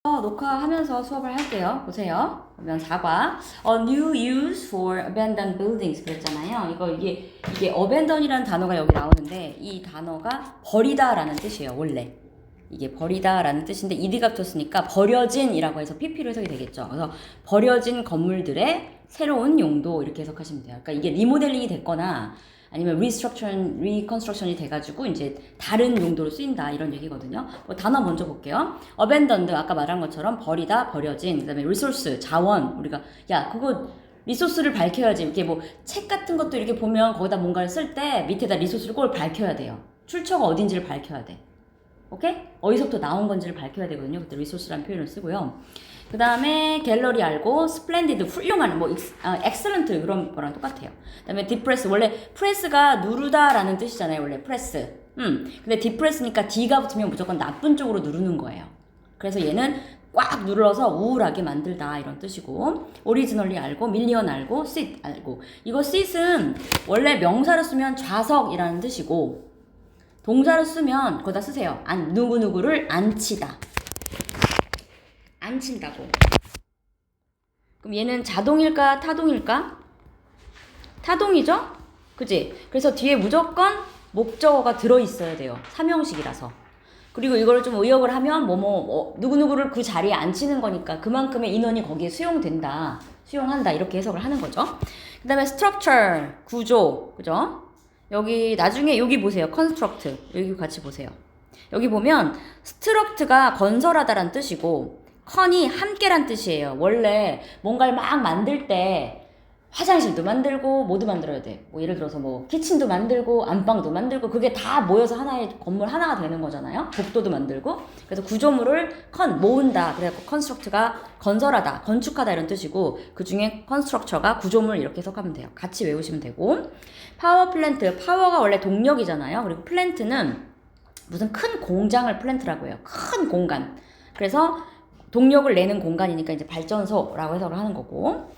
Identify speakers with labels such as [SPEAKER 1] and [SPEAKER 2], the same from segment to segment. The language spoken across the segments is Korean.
[SPEAKER 1] 녹화하면서 수업을 할게요. 보세요. 그러면 4과 new use for abandoned buildings 그랬잖아요. 이게 abandon이라는 단어가 여기 나오는데 이 단어가 버리다라는 뜻이에요. 원래 이게 버리다라는 뜻인데 ed가 붙었으니까 버려진이라고 해서 pp로 해석이 되겠죠. 그래서 버려진 건물들의 새로운 용도 이렇게 해석하시면 돼요. 그러니까 이게 리모델링이 됐거나 아니면 리컨스트럭션이 돼가지고 이제 다른 용도로 쓰인다 이런 얘기거든요. 단어 먼저 볼게요. abandoned 아까 말한 것처럼 버리다, 버려진. 그다음에 resource 자원. 우리가 야 그거 리소스를 밝혀야지. 이렇게 뭐 책 같은 것도 이렇게 보면 거기다 뭔가를 쓸 때 밑에다 리소스를 꼭 밝혀야 돼요. 출처가 어딘지를 밝혀야 돼. 오케이? 어디서부터 나온 건지를 밝혀야 되거든요. 그때 리소스라는 표현을 쓰고요. 그 다음에 갤러리 알고 스플렌디드 훌륭한 엑셀런트 이런 거랑 똑같아요. 그 다음에 디프레스 원래 프레스가 누르다 라는 뜻이잖아요. 원래 프레스. 근데 디프레스니까 D가 붙으면 무조건 나쁜 쪽으로 누르는 거예요. 그래서 얘는 꽉 눌러서 우울하게 만들다 이런 뜻이고 오리지널리 알고 밀리언 알고 sit 알고 이거 sit은 원래 명사로 쓰면 좌석이라는 뜻이고 동사로 쓰면 거기다 쓰세요. 누구누구를 앉히다. 앉힌다고. 그럼 얘는 자동일까 타동일까? 타동이죠? 그지? 그래서 뒤에 무조건 목적어가 들어있어야 돼요. 삼형식이라서. 그리고 이거를 좀 의역을 하면 누구누구를 그 자리에 앉히는 거니까 그만큼의 인원이 거기에 수용한다 이렇게 해석을 하는 거죠. 그 다음에 structure 구조 그죠? 여기 나중에 여기 보세요. construct 여기 같이 보세요. 여기 보면 struct가 건설하다란 뜻이고 con이 함께란 뜻이에요. 원래 뭔가를 막 만들 때 화장실도 만들고 뭐도 만들어야 돼. 뭐 예를 들어서 뭐 키친도 만들고 안방도 만들고 그게 다 모여서 하나의 건물 하나가 되는 거잖아요. 복도도 만들고. 그래서 구조물을 모은다. 그래서 construct가 건설하다, 건축하다 이런 뜻이고 그 중에 constructure가 구조물 이렇게 해석하면 돼요. 같이 외우시면 되고. 파워 플랜트, 파워가 원래 동력이잖아요. 그리고 플랜트는 무슨 큰 공장을 플랜트라고 해요. 큰 공간. 그래서 동력을 내는 공간이니까 이제 발전소라고 해석을 하는 거고.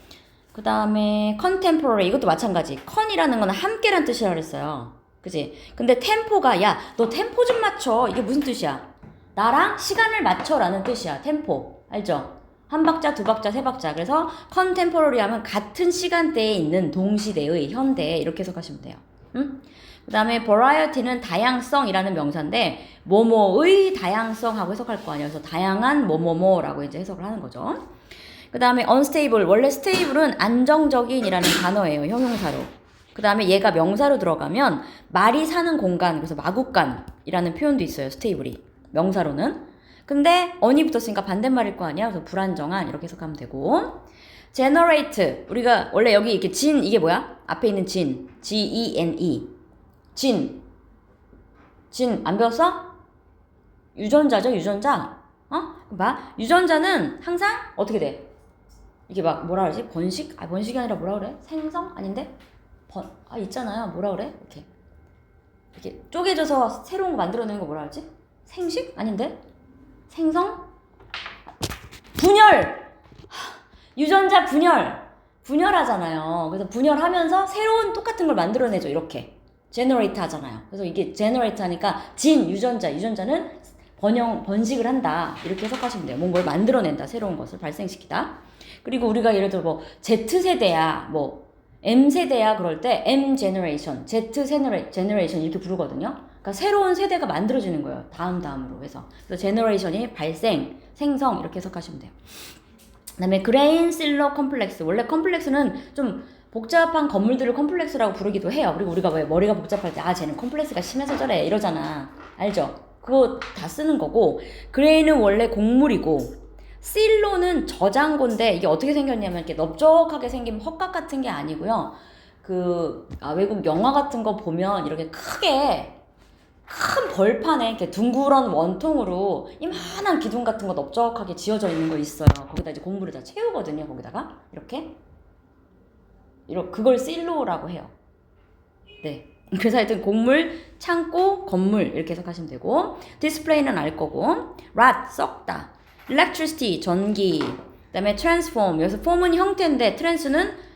[SPEAKER 1] 그 다음에 contemporary 이것도 마찬가지. con이라는 건 함께란 뜻이라 그랬어요. 그지? 근데 템포가 야 너 템포 좀 맞춰. 이게 무슨 뜻이야? 나랑 시간을 맞춰라는 뜻이야. 템포. 알죠? 한 박자, 두 박자, 세 박자. 그래서 contemporary 하면 같은 시간대에 있는 동시대의 현대 이렇게 해석하시면 돼요. 응? 그 다음에 variety는 다양성이라는 명사인데 뭐뭐의 다양성하고 해석할 거 아니에요. 그래서 다양한 뭐뭐뭐라고 이제 해석을 하는 거죠. 그 다음에 unstable 원래 stable은 안정적인이라는 단어예요. 형용사로. 그 다음에 얘가 명사로 들어가면 말이 사는 공간 그래서 마구간이라는 표현도 있어요. stable이 명사로는. 근데 on이 붙었으니까 반대말일 거 아니야. 그래서 불안정한 이렇게 해석하면 되고 generate 우리가 원래 여기 이렇게 진 이게 뭐야? 앞에 있는 진 G-E-N-E 진 안 배웠어? 유전자죠 유전자. 봐 유전자는 항상 어떻게 돼? 이게 막 뭐라 그러지? 번식? 번식이 아니라 뭐라 그래? 생성? 아닌데? 있잖아요. 뭐라 그래? 이렇게 쪼개져서 새로운 거 만들어내는 거 뭐라 그러지? 생식? 아닌데? 생성? 분열! 유전자 분열하잖아요. 그래서 분열하면서 새로운 똑같은 걸 만들어내죠. 이렇게. 제너레이트 하잖아요. 그래서 이게 제너레이트 하니까 유전자는 번식을 한다. 이렇게 해석하시면 돼요. 뭔가를 만들어낸다. 새로운 것을 발생시키다. 그리고 우리가 예를 들어 Z세대야, M세대야 그럴 때 M 제너레이션, Z 제너레이션 이렇게 부르거든요. 그러니까 새로운 세대가 만들어지는 거예요. 다음으로 해서. 그래서 제너레이션이 발생, 생성 이렇게 해석하시면 돼요. 그 다음에 그레인 실러 컴플렉스. 원래 컴플렉스는 좀 복잡한 건물들을 컴플렉스라고 부르기도 해요. 그리고 우리가 왜 머리가 복잡할 때 쟤는 컴플렉스가 심해서 저래 이러잖아. 알죠? 그거 다 쓰는 거고 그레인은 원래 곡물이고 실로는 저장고인데 이게 어떻게 생겼냐면 이렇게 넓적하게 생긴 헛각 같은 게 아니고요. 외국 영화 같은 거 보면 이렇게 크게 큰 벌판에 이렇게 둥그런 원통으로 이만한 기둥 같은 거 넓적하게 지어져 있는 거 있어요. 거기다 이제 곡물을 다 채우거든요. 거기다가 이렇게 그걸 실로라고 해요. 네. 그래서 하여튼 곡물, 창고, 건물 이렇게 해석하시면 되고 디스플레이는 알 거고 rot, 썩다 electricity, 전기 그 다음에 transform 여기서 form은 형태인데 trans는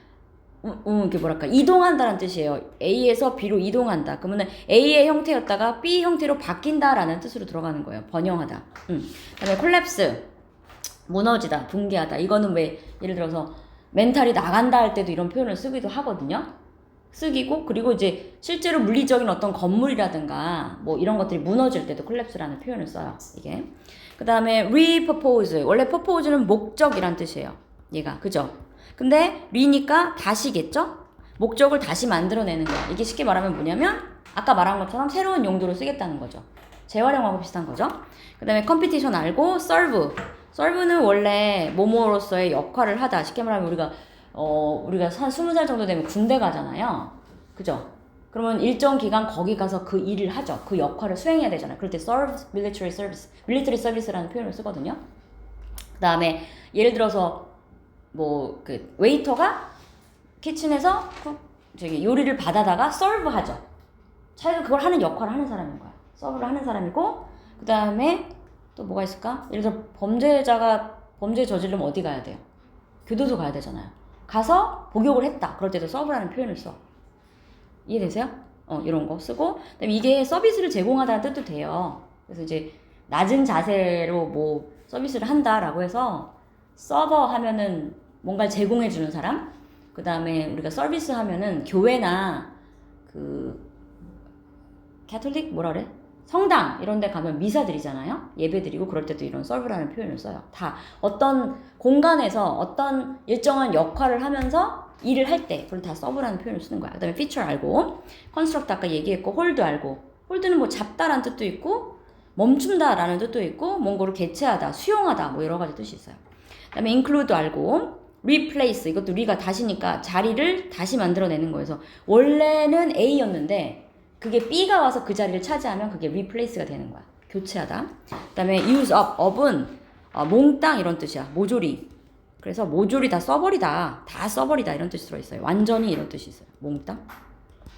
[SPEAKER 1] 이게 뭐랄까 이동한다는 뜻이에요. A에서 B로 이동한다. 그러면 A의 형태였다가 B 형태로 바뀐다라는 뜻으로 들어가는 거예요. 번영하다. 그다음에 collapse 무너지다, 붕괴하다. 이거는 왜 예를 들어서 멘탈이 나간다 할 때도 이런 표현을 쓰기도 하거든요. 쓰기고 그리고 이제 실제로 물리적인 어떤 건물이라든가 뭐 이런 것들이 무너질 때도 콜랩스라는 표현을 써요. 이게. 그 다음에 repurpose. 원래 purpose는 목적이란 뜻이에요. 얘가. 그죠? 근데 re니까 다시겠죠? 목적을 다시 만들어내는 거야. 이게 쉽게 말하면 뭐냐면 아까 말한 것처럼 새로운 용도로 쓰겠다는 거죠. 재활용하고 비슷한 거죠. 그 다음에 competition 알고 serve. serve는 원래 뭐뭐로서의 역할을 하다. 쉽게 말하면 우리가 한 20살 정도 되면 군대 가잖아요. 그죠? 그러면 일정 기간 거기 가서 그 일을 하죠. 그 역할을 수행해야 되잖아요. 그럴 때 serve, military service, military service라는 표현을 쓰거든요. 그 다음에 예를 들어서 뭐 그 웨이터가 키친에서 저기 요리를 받아다가 serve 하죠. 자기가 그걸 하는 역할을 하는 사람인 거야. 서브를 하는 사람이고 그 다음에 또 뭐가 있을까? 예를 들어 범죄자가 범죄 저지르면 어디 가야 돼요? 교도소 가야 되잖아요. 가서 복역을 했다. 그럴 때도 서브라는 표현을 써. 이해되세요? 이런 거 쓰고 그다음에 이게 서비스를 제공하다는 뜻도 돼요. 그래서 이제 낮은 자세로 뭐 서비스를 한다라고 해서 서버 하면은 뭔가를 제공해 주는 사람. 그 다음에 우리가 서비스 하면은 교회나 그 캐톨릭 뭐라 그래? 성당 이런 데 가면 미사 드리잖아요. 예배 드리고 그럴 때도 이런 서브라는 표현을 써요. 다 어떤 공간에서 어떤 일정한 역할을 하면서 일을 할 때 그걸 다 서브라는 표현을 쓰는 거야. 그 다음에 feature 알고 construct 아까 얘기했고 hold 알고 hold는 뭐 잡다라는 뜻도 있고 멈춘다라는 뜻도 있고 뭔가를 개체하다, 수용하다 뭐 여러 가지 뜻이 있어요. 그 다음에 include 알고 replace 이것도 리가 다시니까 자리를 다시 만들어내는 거여서 원래는 A였는데 그게 B가 와서 그 자리를 차지하면 그게 replace가 되는 거야. 교체하다. 그 다음에 use up, up은 몽땅 이런 뜻이야. 모조리. 그래서 모조리 다 써버리다. 다 써버리다 이런 뜻이 들어있어요. 완전히 이런 뜻이 있어요. 몽땅.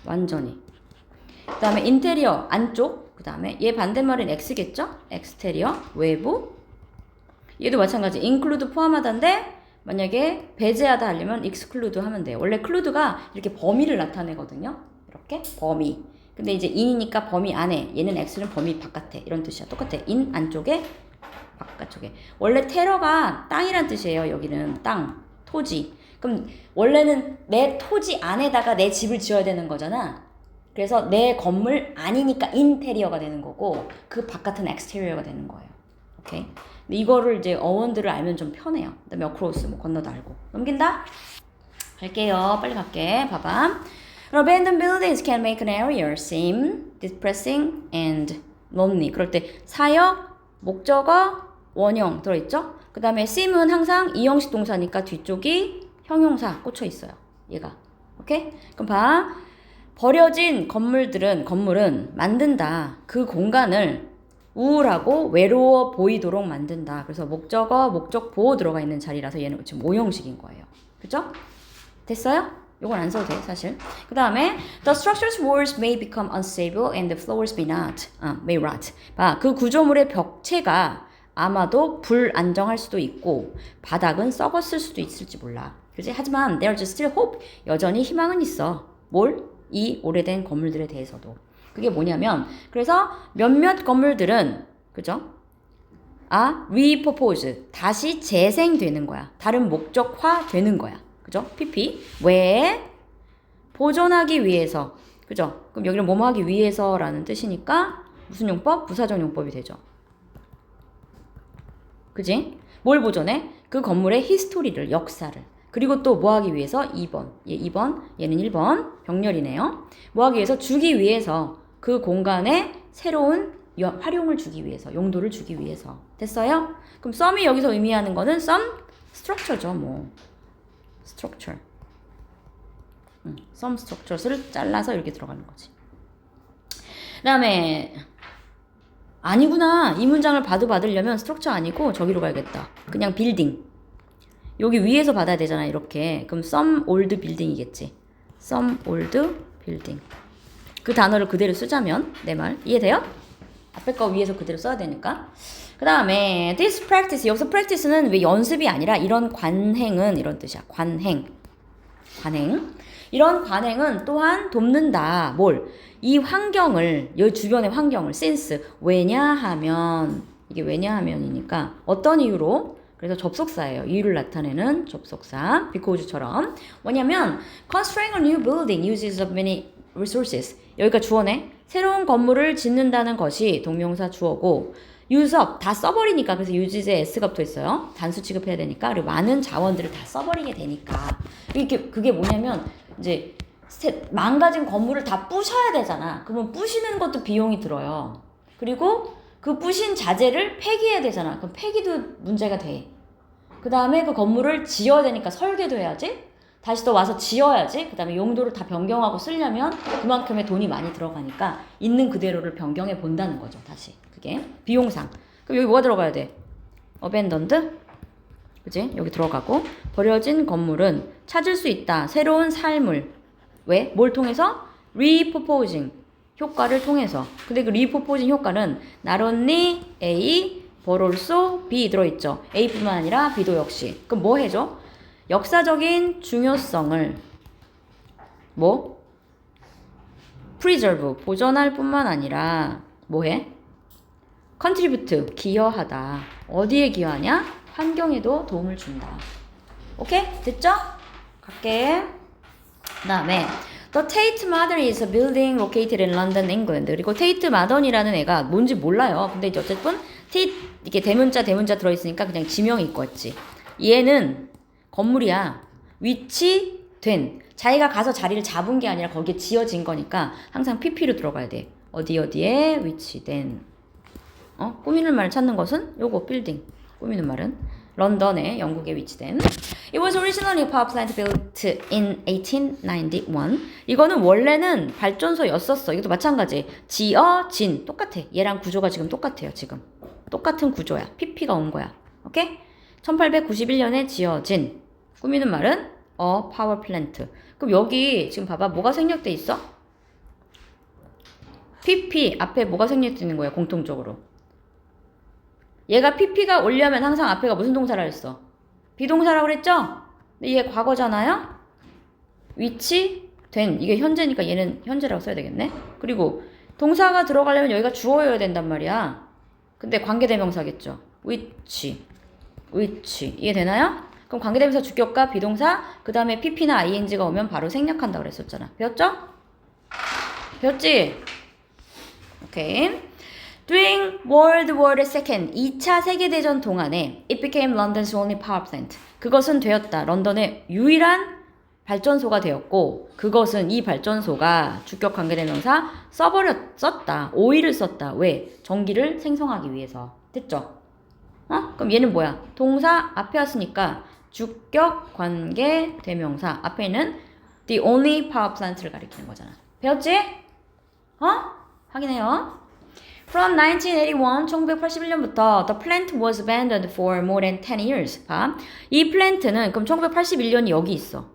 [SPEAKER 1] 완전히. 그 다음에 인테리어, 안쪽. 그 다음에 얘 반대말은 X겠죠? exterior, 외부. 얘도 마찬가지. include 포함하다인데 만약에 배제하다 하려면 exclude 하면 돼요. 원래 clude가 이렇게 범위를 나타내거든요. 이렇게 범위. 근데 이제 in이니까 범위 안에, 얘는 x는 범위 바깥에 이런 뜻이야. 똑같아. in 안쪽에, 바깥쪽에. 원래 테러가 땅이란 뜻이에요. 여기는 땅, 토지. 그럼 원래는 내 토지 안에다가 내 집을 지어야 되는 거잖아. 그래서 내 건물 아니니까 인테리어가 되는 거고 그 바깥은 exterior가 되는 거예요. 오케이. 근데 이거를 이제 어원들을 알면 좀 편해요. 그다음에 across 뭐 건너다 알고. 넘긴다. 갈게요. 빨리 갈게. 봐봐. Abandoned buildings can make an area seem depressing and lonely. 그럴 때 사역, 목적어, 원형 들어있죠? 그 다음에 seem은 항상 이형식 동사니까 뒤쪽이 형용사 꽂혀 있어요. 얘가. 오케이? 그럼 봐. 버려진 건물은 만든다. 그 공간을 우울하고 외로워 보이도록 만든다. 그래서 목적어, 목적보 들어가 있는 자리라서 얘는 지금 오형식인 거예요. 그죠? 됐어요? 요건 안 써도 돼, 사실. 그 다음에 the structure's walls may become unstable and the floors may rot. 봐, 그 구조물의 벽체가 아마도 불안정할 수도 있고 바닥은 썩었을 수도 있을지 몰라. 그지? 하지만 there's still hope. 여전히 희망은 있어. 뭘? 이 오래된 건물들에 대해서도. 그게 뭐냐면 그래서 몇몇 건물들은 그죠? repurpose. 다시 재생되는 거야. 다른 목적화 되는 거야. 그죠? PP. 왜? 보존하기 위해서. 그죠? 그럼 여기는 뭐뭐 하기 위해서라는 뜻이니까 무슨 용법? 부사적 용법이 되죠. 그지? 뭘 보존해? 그 건물의 히스토리를, 역사를. 그리고 또 뭐 하기 위해서? 2번. 얘 2번, 얘는 1번. 병렬이네요. 뭐 하기 위해서? 주기 위해서. 그 공간에 새로운 활용을 주기 위해서, 용도를 주기 위해서. 됐어요? 그럼 썸이 여기서 의미하는 거는 some structure죠, 뭐. structure. some structures를 잘라서 이렇게 들어가는 거지. 그 다음에 아니구나. 이 문장을 받으려면 structure 아니고 저기로 가야겠다. 그냥 building. 여기 위에서 받아야 되잖아, 이렇게. 그럼 some old building이겠지. some old building. 그 단어를 그대로 쓰자면 내 말 이해돼요? 앞에 거 위에서 그대로 써야 되니까. 그 다음에 this practice. 여기서 practice는 왜 연습이 아니라 이런 관행은 이런 뜻이야. 관행. 이런 관행은 또한 돕는다. 뭘? 이 환경을, 이 주변의 환경을, since. 왜냐하면, 이게 왜냐하면이니까 어떤 이유로? 그래서 접속사예요. 이유를 나타내는 접속사. because처럼. 뭐냐면 constructing a new building uses up many resources. 여기가 주어네. 새로운 건물을 짓는다는 것이 동명사 주어고 use up 다 써버리니까 그래서 uses에 s가 붙어 있어요. 단수 취급해야 되니까 그리고 많은 자원들을 다 써버리게 되니까 이게 그게 뭐냐면 이제 망가진 건물을 다 부셔야 되잖아. 그러면 부시는 것도 비용이 들어요. 그리고 그 부신 자재를 폐기해야 되잖아. 그럼 폐기도 문제가 돼. 그 다음에 그 건물을 지어야 되니까 설계도 해야지. 다시 또 와서 지어야지. 그 다음에 용도를 다 변경하고 쓰려면 그만큼의 돈이 많이 들어가니까 있는 그대로를 변경해 본다는 거죠. 다시. 그게 비용상. 그럼 여기 뭐가 들어가야 돼? abandoned? 그치? 여기 들어가고 버려진 건물은 찾을 수 있다. 새로운 삶을. 왜? 뭘 통해서? repurposing 효과를 통해서. 근데 그 repurposing 효과는 not only A but also B 들어있죠. A뿐만 아니라 B도 역시. 그럼 뭐 해줘? 역사적인 중요성을 뭐? preserve 보존할 뿐만 아니라 뭐 해? contribute 기여하다. 어디에 기여하냐? 환경에도 도움을 준다. 오케이? 됐죠? 갈게. 그 다음에 The Tate Modern is a building located in London, England. 그리고 Tate Modern이라는 애가 뭔지 몰라요. 근데 이제 어쨌든 Tate 이게 대문자 들어있으니까 그냥 지명이 있고 있지. 얘는 건물이야. 위치된. 자기가 가서 자리를 잡은 게 아니라 거기에 지어진 거니까 항상 PP로 들어가야 돼. 어디에 위치된. 꾸미는 말을 찾는 것은 요거 빌딩. 꾸미는 말은 런던에 영국에 위치된. It was originally a power plant built in 1891. 이거는 원래는 발전소였었어. 이것도 마찬가지. 지어진 똑같아. 얘랑 구조가 지금 똑같아요. 지금 똑같은 구조야. PP가 온 거야. 오케이? 1891년에 지어진. 꾸미는 말은 a power plant. 그럼 여기 지금 봐봐. 뭐가 생략돼 있어? PP 앞에 뭐가 생략돼 있는 거야? 공통적으로. 얘가 PP가 오려면 항상 앞에가 무슨 동사라 했어? 비동사라고 그랬죠? 근데 얘 과거잖아요? 위치, 된. 이게 현재니까 얘는 현재라고 써야 되겠네? 그리고 동사가 들어가려면 여기가 주어여야 된단 말이야. 근데 관계대명사겠죠? 위치. 이해되나요? 그럼 관계대명사 주격과 비동사, 그 다음에 PP나 ING가 오면 바로 생략한다고 그랬었잖아. 배웠죠? 배웠지? 오케이. During World War II, 2차 세계대전 동안에 it became London's only power plant. 그것은 되었다. 런던의 유일한 발전소가 되었고 그것은 이 발전소가 주격 관계대명사 썼다. 오일을 썼다. 왜? 전기를 생성하기 위해서. 됐죠? 그럼 얘는 뭐야? 동사 앞에 왔으니까 주격 관계대명사 앞에 있는 the only power plant를 가리키는 거잖아. 배웠지? 확인해요. From 1981, 1981년부터 the plant was abandoned for more than 10 years. 봐. 이 플랜트는 그럼 1981년이 여기 있어.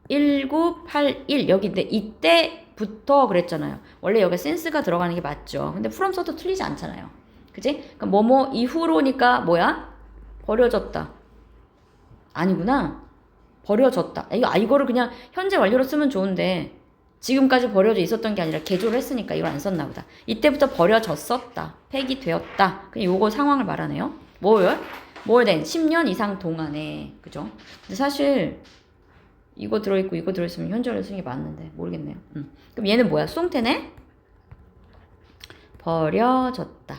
[SPEAKER 1] 1981 여기인데 이때부터 그랬잖아요. 원래 여기 since가 들어가는 게 맞죠. 근데 from 써도 틀리지 않잖아요. 그지? 그럼 뭐뭐 이후로니까 뭐야? 버려졌다. 아니구나. 버려졌다. 이거를 그냥 현재 완료로 쓰면 좋은데 지금까지 버려져 있었던 게 아니라 개조를 했으니까 이걸 안 썼나 보다. 이때부터 버려졌었다. 폐기되었다. 그냥 요거 상황을 말하네요. 뭐요? more than 10년 이상 동안에. 그죠? 근데 사실 이거 들어있고 이거 들어있으면 현재로 쓰는 게 맞는데 모르겠네요. 그럼 얘는 뭐야? 수동태네? 버려졌다.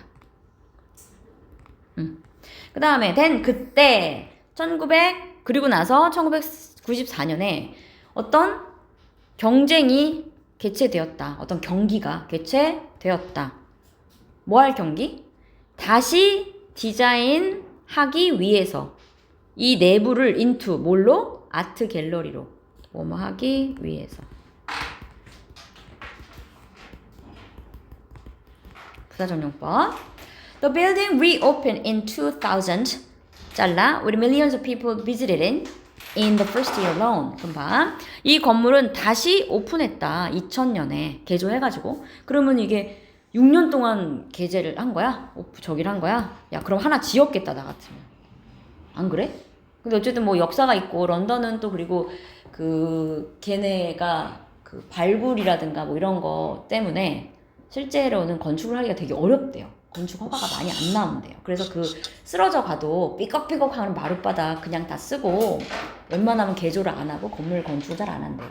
[SPEAKER 1] 그 다음에 then 그때 1900 그리고 나서 1994년에 어떤 경쟁이 개최되었다. 어떤 경기가 개최되었다. 뭐 할 경기? 다시 디자인하기 위해서 이 내부를 into 뭘로? 아트 갤러리로 뭐뭐 하기 위해서. 부사전용법. The building reopened in 2000. 잘라. With millions of people visited it in the first year alone. 그럼 봐. 이 건물은 다시 오픈했다. 2000년에 개조해가지고. 그러면 이게 6년 동안 개제를 한 거야? 저기를 한 거야? 야, 그럼 하나 지었겠다, 나 같으면. 안 그래? 근데 어쨌든 뭐 역사가 있고, 런던은 또 그리고 걔네가 발굴이라든가 뭐 이런 거 때문에 실제로는 건축을 하기가 되게 어렵대요. 건축 허가가 많이 안 나온대요. 그래서 그 쓰러져 가도 삐걱삐걱하는 마룻바닥 그냥 다 쓰고 웬만하면 개조를 안 하고 건물 건축을 잘 안 한대요.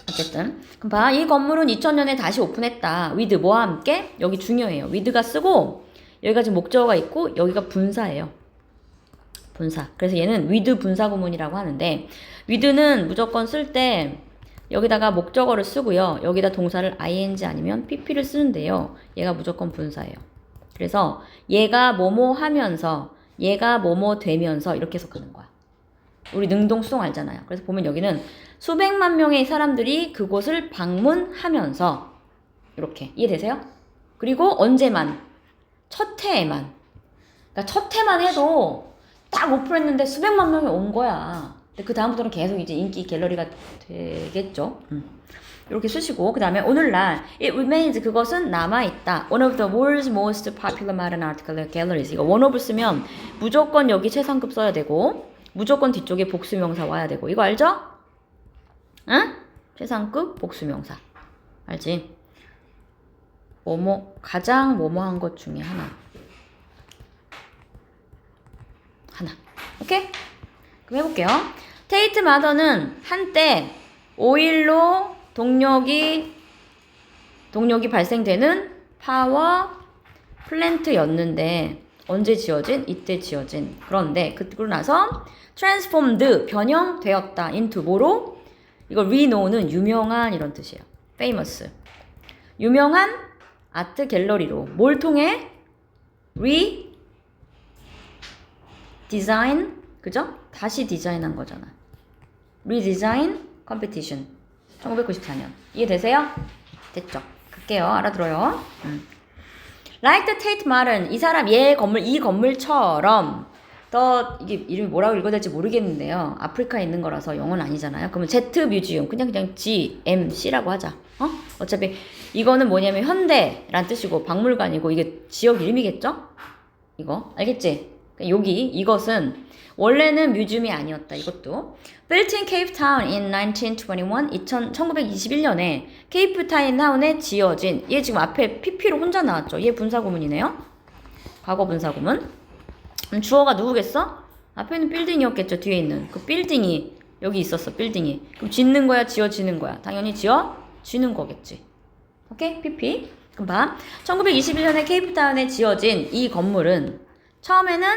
[SPEAKER 1] 어쨌든 그럼 봐, 이 건물은 2000년에 다시 오픈했다. with 뭐와 함께? 여기 중요해요. with가 쓰고 여기가 지금 목적어가 있고 여기가 분사예요. 분사. 그래서 얘는 with 분사 구문이라고 하는데 with는 무조건 쓸 때 여기다가 목적어를 쓰고요. 여기다 동사를 ing 아니면 pp를 쓰는데요. 얘가 무조건 분사예요. 그래서 얘가 뭐뭐 하면서 얘가 뭐뭐 되면서 이렇게 해석하는 거야. 우리 능동수동 알잖아요. 그래서 보면 여기는 수백만 명의 사람들이 그곳을 방문하면서 이렇게 이해되세요? 그리고 언제만? 첫 해에만. 그러니까 첫 해만 해도 딱 오픈했는데 수백만 명이 온 거야. 근데 그 다음부터는 계속 이제 인기 갤러리가 되겠죠. 이렇게 쓰시고 그 다음에 오늘날 it remains 그것은 남아있다. One of the world's most popular modern art galleries. 이거 one of 쓰면 무조건 여기 최상급 써야 되고 무조건 뒤쪽에 복수명사 와야 되고 이거 알죠? 응? 최상급 복수명사 알지? 뭐뭐 가장 뭐뭐한 것 중에 하나 오케이? 그럼 해볼게요. 테이트 마더는 한때 오일로 동력이 발생되는 파워 플랜트였는데 언제 지어진? 이때 지어진. 그런데 그러고 나서 transformed 변형되었다. into 뭐로? 이거 reknow는 유명한 이런 뜻이에요. famous 유명한 아트 갤러리로 뭘 통해? redesign 그죠? 다시 디자인한 거잖아. redesign competition 1994년 이해되세요? 됐죠? 갈게요. 알아들어요. Like the Tate Modern 이 사람 이 건물처럼 더 이게 이름이 뭐라고 읽어야 될지 모르겠는데요. 아프리카에 있는 거라서 영어는 아니잖아요. 그러면 Z 뮤지엄 그냥 GMC라고 하자. 어차피 이거는 뭐냐면 현대란 뜻이고 박물관이고 이게 지역 이름이겠죠? 이거 알겠지? 여기 이것은 원래는 뮤지엄이 아니었다. 이것도 Built in Cape Town in 1921 1921년에 케이프타운에 지어진 얘 지금 앞에 PP로 혼자 나왔죠. 얘 분사구문이네요. 과거 분사구문. 주어가 누구겠어? 앞에는 빌딩이었겠죠. 뒤에 있는 그 빌딩이 여기 있었어. 빌딩이. 그럼 짓는 거야? 지어지는 거야? 당연히 지어지는 거겠지. 오케이? PP. 그럼 봐. 1921년에 케이프타운에 지어진 이 건물은 처음에는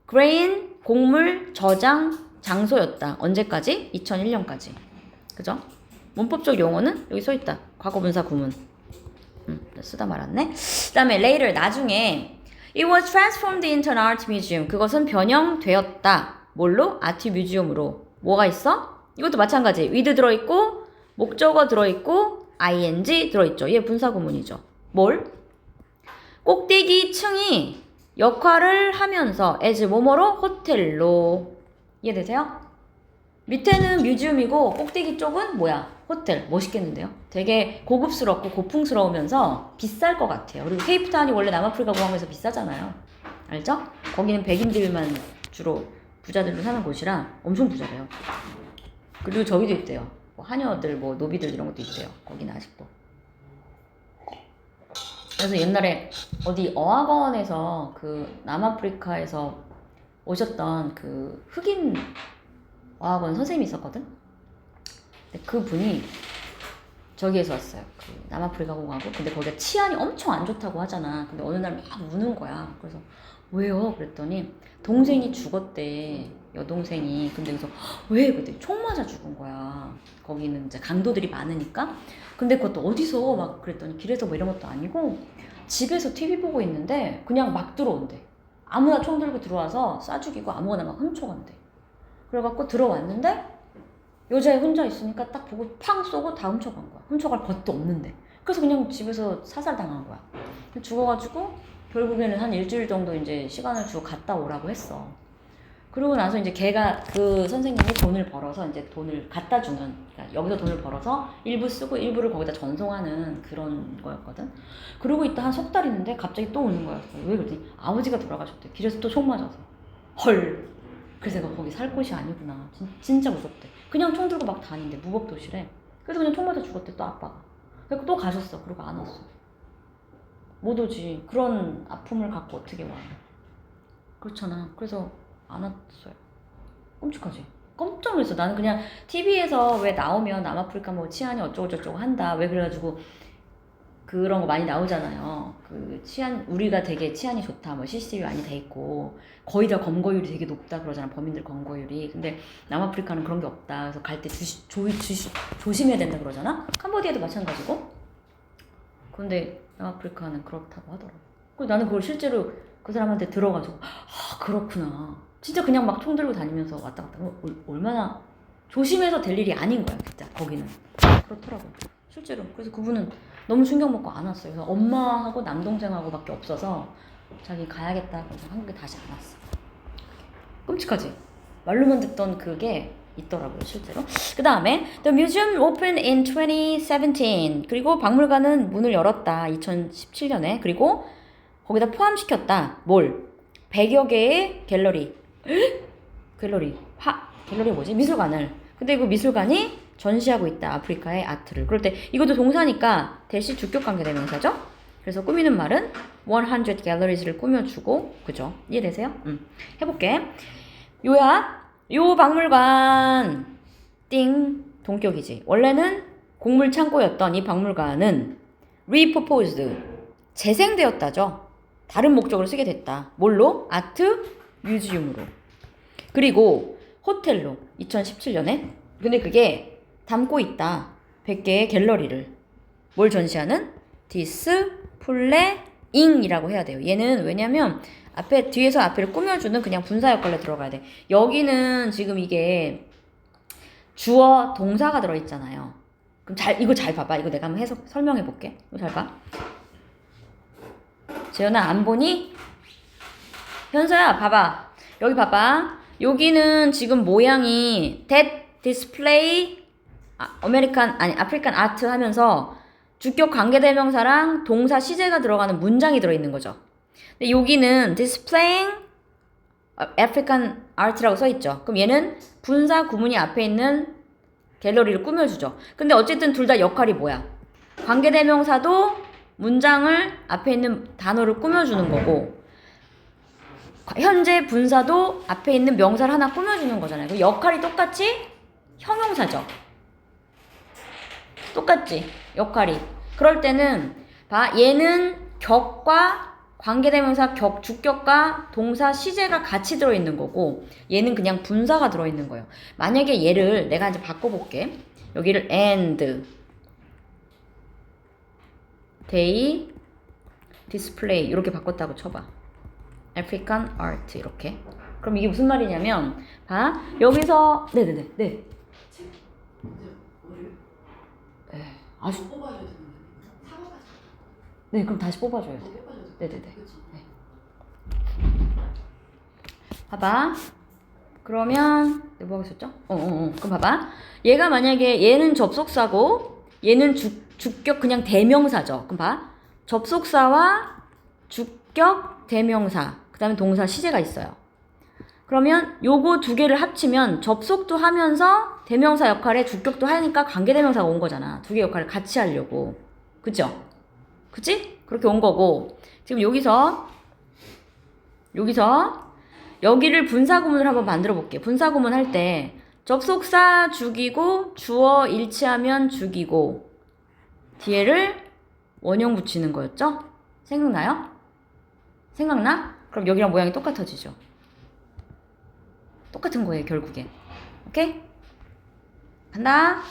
[SPEAKER 1] grain 곡물 저장 장소였다. 언제까지? 2001년까지. 그죠? 문법적 용어는 여기 써있다. 과거분사 구문. 쓰다 말았네. 그 다음에 later 나중에 It was transformed into an art museum. 그것은 변형되었다. 뭘로? 아트 뮤지엄으로. 뭐가 있어? 이것도 마찬가지. with 들어있고 목적어 들어있고 ing 들어있죠. 얘 분사구문이죠. 뭘? 꼭대기 층이 역할을 하면서 as 뭐뭐로? 호텔로. 이해되세요? 밑에는 뮤지엄이고 꼭대기 쪽은 뭐야? 호텔. 멋있겠는데요? 되게 고급스럽고 고풍스러우면서 비쌀 것 같아요. 그리고 케이프타운이 원래 남아프리카 공항에서 비싸잖아요. 알죠? 거기는 백인들만 주로 부자들로 사는 곳이라 엄청 부자래요. 그리고 저기도 있대요. 뭐 하녀들, 뭐 노비들 이런 것도 있대요. 거기는 아직도. 그래서 옛날에 어디 어학원에서 그 남아프리카에서 오셨던 그 흑인 어학원 선생님이 있었거든? 근데 그 분이 저기에서 왔어요. 그 남아프리카 공화국. 근데 거기가 치안이 엄청 안 좋다고 하잖아. 근데 어느 날 막 우는 거야. 그래서 왜요? 그랬더니 동생이 죽었대. 여동생이. 근데 그래서 왜? 그랬더니 총 맞아 죽은 거야. 거기는 이제 강도들이 많으니까. 근데 그것도 어디서 막 그랬더니 길에서 뭐 이런 것도 아니고 집에서 TV 보고 있는데 그냥 막 들어온대. 아무나 총 들고 들어와서 쏴 죽이고 아무거나 막 훔쳐간대. 그래갖고 들어왔는데 여자애 혼자 있으니까 딱 보고 팡 쏘고 다 훔쳐간 거야. 훔쳐갈 것도 없는데. 그래서 그냥 집에서 사살당한 거야. 죽어가지고 결국에는 한 일주일 정도 이제 시간을 주고 갔다 오라고 했어. 그러고 나서 이제 걔가 그 선생님이 돈을 벌어서 이제 돈을 갖다 주는, 그러니까 여기서 돈을 벌어서 일부 쓰고 일부를 거기다 전송하는 그런 거였거든. 그러고 있다 한 석 달 있는데 갑자기 또 오는 거였어. 왜 그랬더니 아버지가 돌아가셨대. 길에서 또 총 맞아서. 헐. 그래서 내가 거기 살 곳이 아니구나. 진짜 무섭대. 그냥 총 들고 막 다닌대. 무법도시래. 그래서 그냥 총 맞아 죽었대 또 아빠가. 그래서 또 가셨어. 그러고 안 왔어. 못 오지. 그런 아픔을 갖고 어떻게 와. 그렇잖아. 그래서 안 왔어요. 끔찍하지. 깜짝 놀랐어. 나는 그냥 TV에서 왜 나오면 남아프리카 뭐 치안이 어쩌고저쩌고 한다. 왜 그래가지고 그런 거 많이 나오잖아요. 그 치안, 우리가 되게 치안이 좋다. 뭐 CCTV 많이 돼 있고 거의 다 검거율이 되게 높다 그러잖아. 범인들 검거율이. 근데 남아프리카는 그런 게 없다. 그래서 갈 때 조심해야 된다 그러잖아. 캄보디아도 마찬가지고. 근데 남아프리카는 그렇다고 하더라고. 그래서 나는 그걸 실제로 그 사람한테 들어가지고 아 그렇구나. 진짜 그냥 막 총 들고 다니면서 왔다 갔다. 얼마나 조심해서 될 일이 아닌 거야 진짜 거기는. 그렇더라고 실제로. 그래서 그분은 너무 충격 먹고 안 왔어요. 그래서 엄마하고 남동생하고 밖에 없어서 자기 가야겠다 그래서 한국에 다시 안 왔어. 끔찍하지? 말로만 듣던 그게 있더라고요 실제로. 그 다음에 The museum opened in 2017. 그리고 박물관은 문을 열었다 2017년에. 그리고 거기다 포함시켰다 뭘? 100여 개의 갤러리. 갤러리 뭐지? 미술관을. 근데 그 미술관이 전시하고 있다 아프리카의 아트를. 그럴 때 이것도 동사니까 대시 주격 관계 대명사죠. 그래서 꾸미는 말은 100 galleries를 꾸며주고. 그죠? 이해되세요? 해볼게. 요약. 요 박물관 띵 동격이지. 원래는 곡물 창고였던 이 박물관은 repurposed 재생되었다죠. 다른 목적으로 쓰게 됐다. 뭘로? 아트 뮤지엄으로. 그리고 호텔로 2017년에. 근데 그게 담고 있다 100개의 갤러리를. 뭘 전시하는? 디스플레잉이라고 해야 돼요. 얘는 왜냐면 앞에 뒤에서 앞에를 꾸며주는 그냥 분사 역할로 들어가야 돼. 여기는 지금 이게 주어 동사가 들어있잖아요. 그럼 이거 잘 봐봐. 이거 내가 한번 설명해 볼게. 이거 잘 봐. 재현아 안 보니? 현서야 봐봐. 여기 봐봐. 여기는 지금 모양이 that display 아프리칸 아트 하면서 주격 관계대명사랑 동사 시제가 들어가는 문장이 들어있는 거죠. 근데 여기는 displaying African art라고 써있죠. 그럼 얘는 분사 구문이 앞에 있는 갤러리를 꾸며주죠. 근데 어쨌든 둘 다 역할이 뭐야? 관계대명사도 문장을 앞에 있는 단어를 꾸며주는 거고 현재 분사도 앞에 있는 명사를 하나 꾸며주는 거잖아요. 그 역할이 똑같이 형용사죠. 똑같지? 역할이. 그럴 때는 봐. 얘는 격과 관계대명사 주격과 동사 시제가 같이 들어있는 거고 얘는 그냥 분사가 들어있는 거예요. 만약에 얘를 내가 이제 바꿔볼게. 여기를 and they display 이렇게 바꿨다고 쳐봐. African art 이렇게. 그럼 이게 무슨 말이냐면 봐. 여기서 네네네 네. 아주 뽑아줘야 되는데 네 그럼 다시 뽑아줘야 돼. 네네네. 네. 봐봐. 그러면 뭐 하고 있었죠? 그럼 봐봐. 얘가 만약에 얘는 접속사고 얘는 주격 그냥 대명사죠. 그럼 봐. 접속사와 주격 대명사 그 다음에 동사 시제가 있어요. 그러면 요거 두 개를 합치면 접속도 하면서 대명사 역할에 주격도 하니까 관계대명사가 온 거잖아. 두 개 역할을 같이 하려고. 그죠? 그치? 그렇게 온 거고 지금 여기서 여기를 분사구문을 한번 만들어 볼게. 분사구문 할 때 접속사 죽이고 주어 일치하면 죽이고 뒤에를 원형 붙이는 거였죠? 생각나요? 생각나? 그럼 여기랑 모양이 똑같아지죠. 똑같은 거예요 결국에. 오케이? 간다.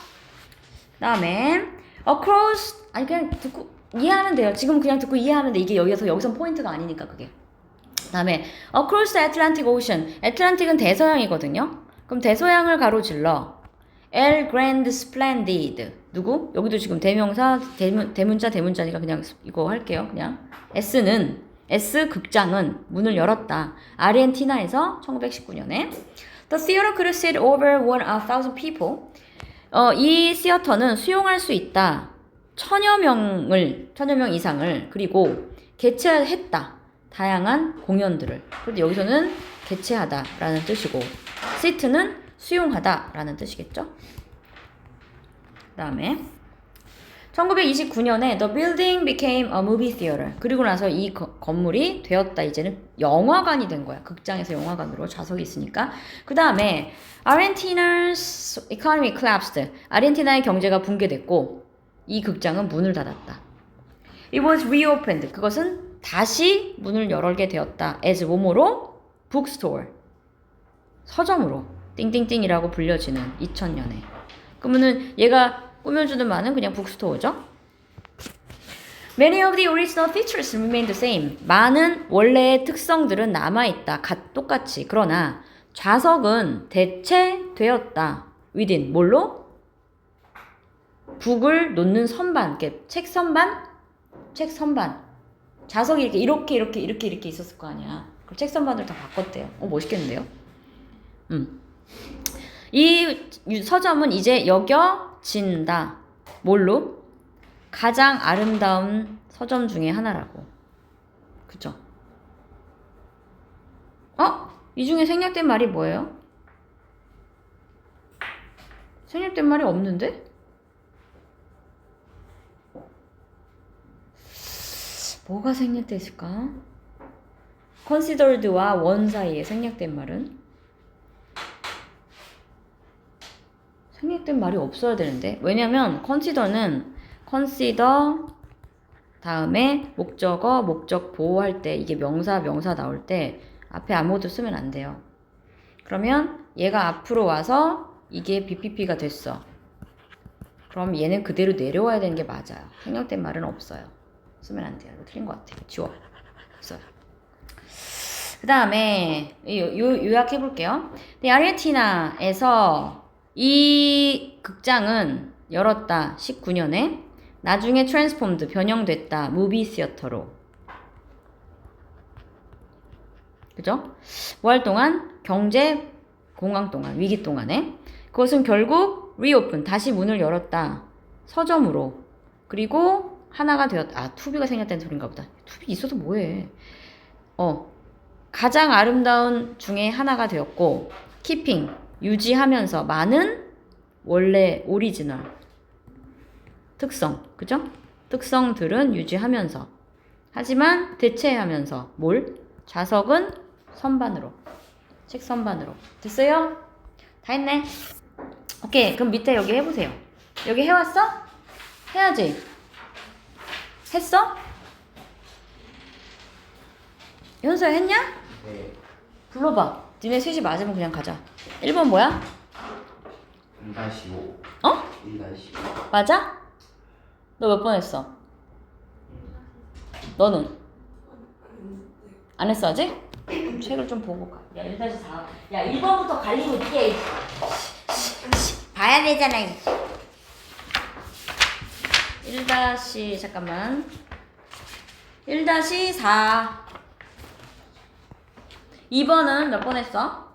[SPEAKER 1] 그 다음에 across 아니 그냥 듣고 이해하면 돼요. 지금 그냥 듣고 이해하면 돼. 이게 여기선 포인트가 아니니까 그게. 그 다음에 across the Atlantic Ocean. 애틀란틱은 대서양이거든요. 그럼 대서양을 가로질러 El Grand Splendid 누구? 여기도 지금 대명사 대문자니까 그냥 이거 할게요. 그냥 S 극장은 문을 열었다. 아르헨티나에서 1919년에 The theater could sit over 1,000 people. 이 시어터는 수용할 수 있다. 1,000여 명 이상을 그리고 개최했다. 다양한 공연들을. 그런데 여기서는 개최하다라는 뜻이고 sit는 수용하다라는 뜻이겠죠. 그 다음에 1929년에 The building became a movie theater. 그리고 나서 이 건물이 되었다. 이제는 영화관이 된 거야. 극장에서 영화관으로 좌석이 있으니까. 그 다음에 Argentina's economy collapsed. 아르헨티나의 경제가 붕괴됐고 이 극장은 문을 닫았다. It was reopened. 그것은 다시 문을 열게 되었다. as 뭐뭐로? bookstore. 서점으로. 띵띵띵이라고 불려지는 2000년에. 그러면은 얘가 꾸며주는 말은 그냥 북스토어죠. Many of the original features remain the same. 많은 원래의 특성들은 남아있다. 똑같이. 그러나 좌석은 대체되었다. within 뭘로? 북을 놓는 선반. 책 선반? 책 선반. 좌석이 이렇게 있었을 거 아니야. 그럼 책 선반을 다 바꿨대요. 멋있겠는데요? 이 서점은 이제 여겨진다. 뭘로? 가장 아름다운 서점 중에 하나라고. 그죠? 이 중에 생략된 말이 뭐예요? 생략된 말이 없는데? 뭐가 생략돼 있을까? considered와 원 사이에 생략된 말은? 생략된 말이 없어야 되는데. 왜냐면 consider는 consider 다음에 목적어, 목적 보호할 때 이게 명사 나올 때 앞에 아무것도 쓰면 안 돼요. 그러면 얘가 앞으로 와서 이게 BPP가 됐어. 그럼 얘는 그대로 내려와야 되는 게 맞아요. 생략된 말은 없어요. 쓰면 안 돼요. 이거 틀린 것 같아요. 지워. 없어요. 그 다음에 요약해 볼게요. 아르헨티나에서 이 극장은 열었다. 19년에. 나중에 트랜스폼드 변형됐다. 무비 시어터로. 그죠? 뭐 할 동안? 경제 공황 동안, 위기 동안에. 그것은 결국 리오픈, 다시 문을 열었다. 서점으로. 그리고 하나가 되었다. 투비가 생겼다는 소린가 보다. 투비 있어도 뭐해. 가장 아름다운 중에 하나가 되었고, 키핑, 유지하면서 많은 원래 오리지널 특성, 그죠? 특성들은 유지하면서. 하지만 대체하면서 뭘? 좌석은 선반으로. 책 선반으로. 됐어요? 다 했네. 오케이. 그럼 밑에 여기 해보세요. 여기 해왔어? 해야지. 했어? 현수야 했냐?
[SPEAKER 2] 네.
[SPEAKER 1] 불러봐. 니네 셋이 맞으면 그냥 가자. 1번 뭐야?
[SPEAKER 2] 1-5. 1-5.
[SPEAKER 1] 맞아? 너 몇 번 했어? 너는? 안 했어 아직? 그럼 책을 좀 보고 가. 야 1-4. 야 1번부터 갈리고 이게 봐야 되잖아. 1- 잠깐만. 1-4. 2번은 몇 번 했어?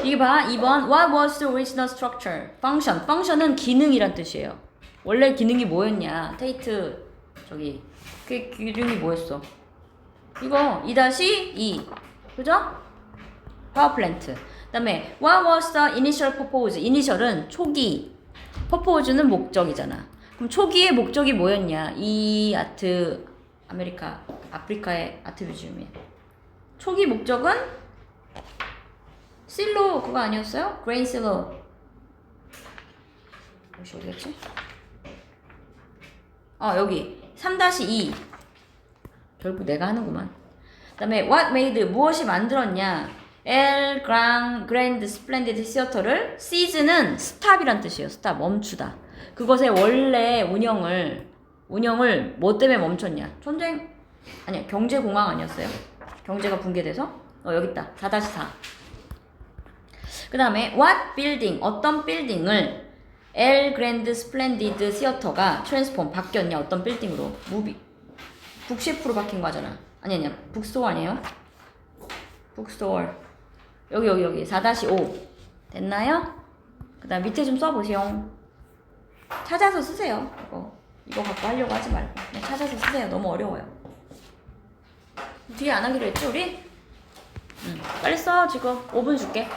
[SPEAKER 1] 이게 봐. 2번 What was the original structure? function. function은 기능이란 뜻이에요. 원래 기능이 뭐였냐? 테이트 저기 그 기능이 뭐였어? 이거 2-2 그죠? 파워플랜트. 그 다음에 What was the initial purpose? initial은 초기, purpose는 목적이잖아. 그럼 초기의 목적이 뭐였냐? 이 아트 아프리카의 아트 뮤지엄이야. 초기 목적은 실로 그거 아니었어요? 그레인 실로. 혹시 어디 갔지? 여기 3-2. 결국 내가 하는구만. 그 다음에 what made 무엇이 만들었냐? El Grand Splendid Theater를 seiz는 stop이란 뜻이에요. stop 멈추다. 그것의 원래 운영을 뭐 때문에 멈췄냐? 전쟁 아니야, 경제 공황 아니었어요? 경제가 붕괴돼서? 여기 있다. 4-4. 그 다음에 what building 어떤 빌딩을 El Grand Splendid Theater가 트랜스폼 바뀌었냐? 어떤 빌딩으로? 북셰프로 바뀐 거잖아. 아니야. 북스토어 아니에요? 북스토어. 여기 4-5 됐나요? 그 다음 밑에 좀 써보세요. 찾아서 쓰세요. 이거 갖고 하려고 하지 말고 그냥 찾아서 쓰세요. 너무 어려워요. 뒤에 안 하기로 했지 우리? 빨리 써. 지금 5분 줄게.